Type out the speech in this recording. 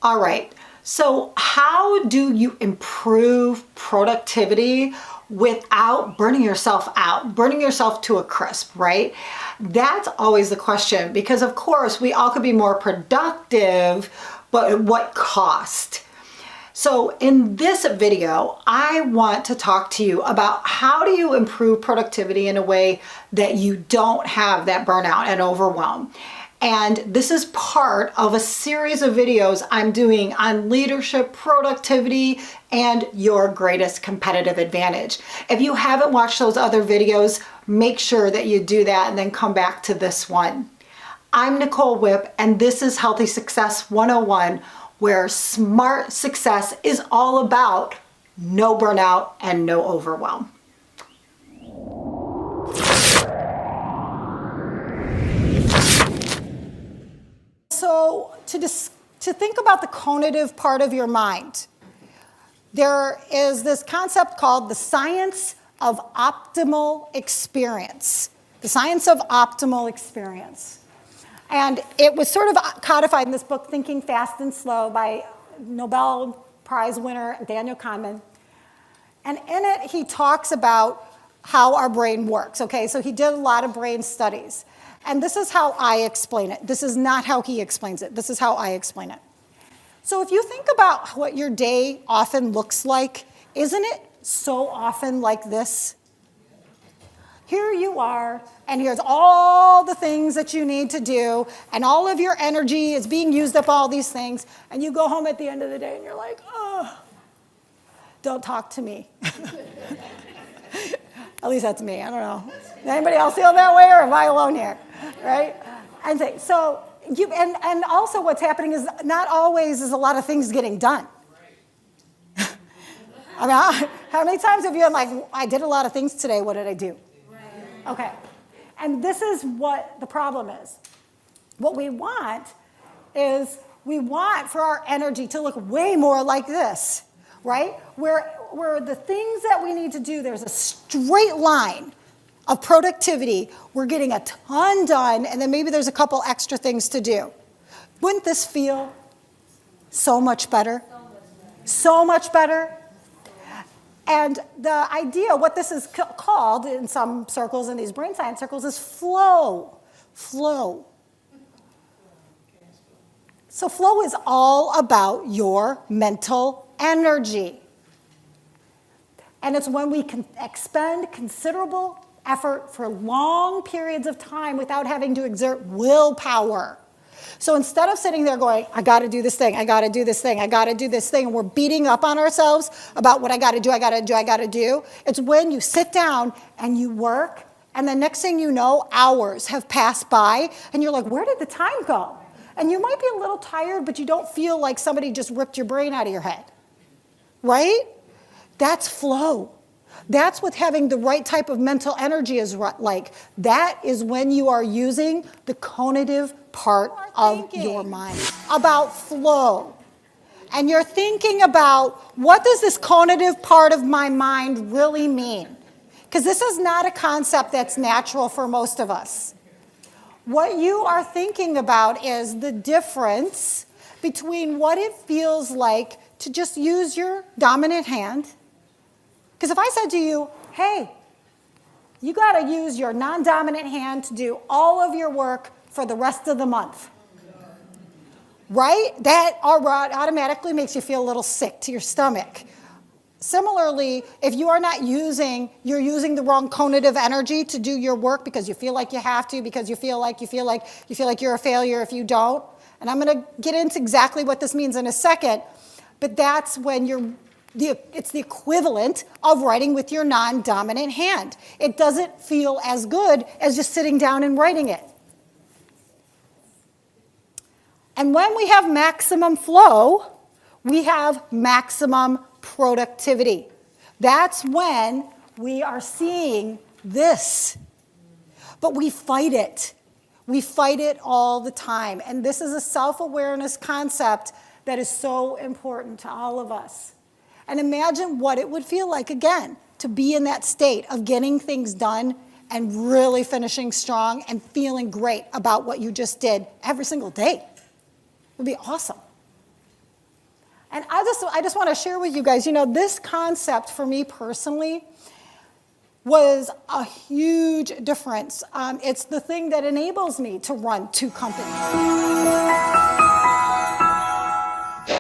All right. So how do you improve productivity without burning yourself out, burning yourself to a crisp, right? That's always the question, because of course we all could be more productive, but at what cost? So in this video, I want to talk to you about how do you improve productivity in a way that you don't have that burnout and overwhelm. And this is part of a series of videos I'm doing on leadership, productivity, and your greatest competitive advantage. If you haven't watched those other videos, make sure that you do that and then come back to this one. I'm Nicole Whipp, and this is Healthy Success 101, where smart success is all about no burnout and no overwhelm. So to think about the conative part of your mind, there is this concept called the science of optimal experience. The science of optimal experience. And it was sort of codified in this book, Thinking Fast and Slow, by Nobel Prize winner Daniel Kahneman. And in it, he talks about how our brain works, okay? So he did a lot of brain studies. And this is how I explain it. This is not how he explains it. This is how I explain it. So if you think about what your day often looks like, isn't it so often like this? Here you are, and here's all the things that you need to do, and all of your energy is being used up, all these things, and you go home at the end of the day and you're like, oh, don't talk to me. At least that's me, I don't know. Does anybody else feel that way, or am I alone here, right? And so and also what's happening is not always is a lot of things getting done. I mean, how many times have you been like, I did a lot of things today, what did I do? Okay, and this is what the problem is. What we want is we want for our energy to look way more like this, right? Where the things that we need to do, there's a straight line of productivity. We're getting a ton done, and then maybe there's a couple extra things to do. Wouldn't this feel so much better? So much better? And the idea, what this is called in some circles, in these brain science circles, is flow. Flow. So flow is all about your mental energy. And it's when we can expend considerable effort for long periods of time without having to exert willpower. So instead of sitting there going, I got to do this thing, I got to do this thing, I got to do this thing, and we're beating up on ourselves about what I got to do, I got to do, I got to do, it's when you sit down and you work, and the next thing you know, hours have passed by, and you're like, where did the time go? And you might be a little tired, but you don't feel like somebody just ripped your brain out of your head, right? That's flow. That's what having the right type of mental energy is like. That is when you are using the conative part of your mind. About flow. And you're thinking about, what does this conative part of my mind really mean? Because this is not a concept that's natural for most of us. What you are thinking about is the difference between what it feels like to just use your dominant hand. Because if I said to you, hey, you got to use your non-dominant hand to do all of your work for the rest of the month, right? That automatically makes you feel a little sick to your stomach. Similarly, if you are not using, you're using the wrong conative energy to do your work because you feel like you have to, because you feel like you're a failure if you don't. And I'm going to get into exactly what this means in a second, but that's when it's the equivalent of writing with your non-dominant hand. It doesn't feel as good as just sitting down and writing it. And when we have maximum flow, we have maximum productivity. That's when we are seeing this. But we fight it. We fight it all the time. And this is a self-awareness concept that is so important to all of us. And imagine what it would feel like, again, to be in that state of getting things done and really finishing strong and feeling great about what you just did every single day. It would be awesome. And I just want to share with you guys, this concept for me personally was a huge difference. It's the thing that enables me to run 2 companies.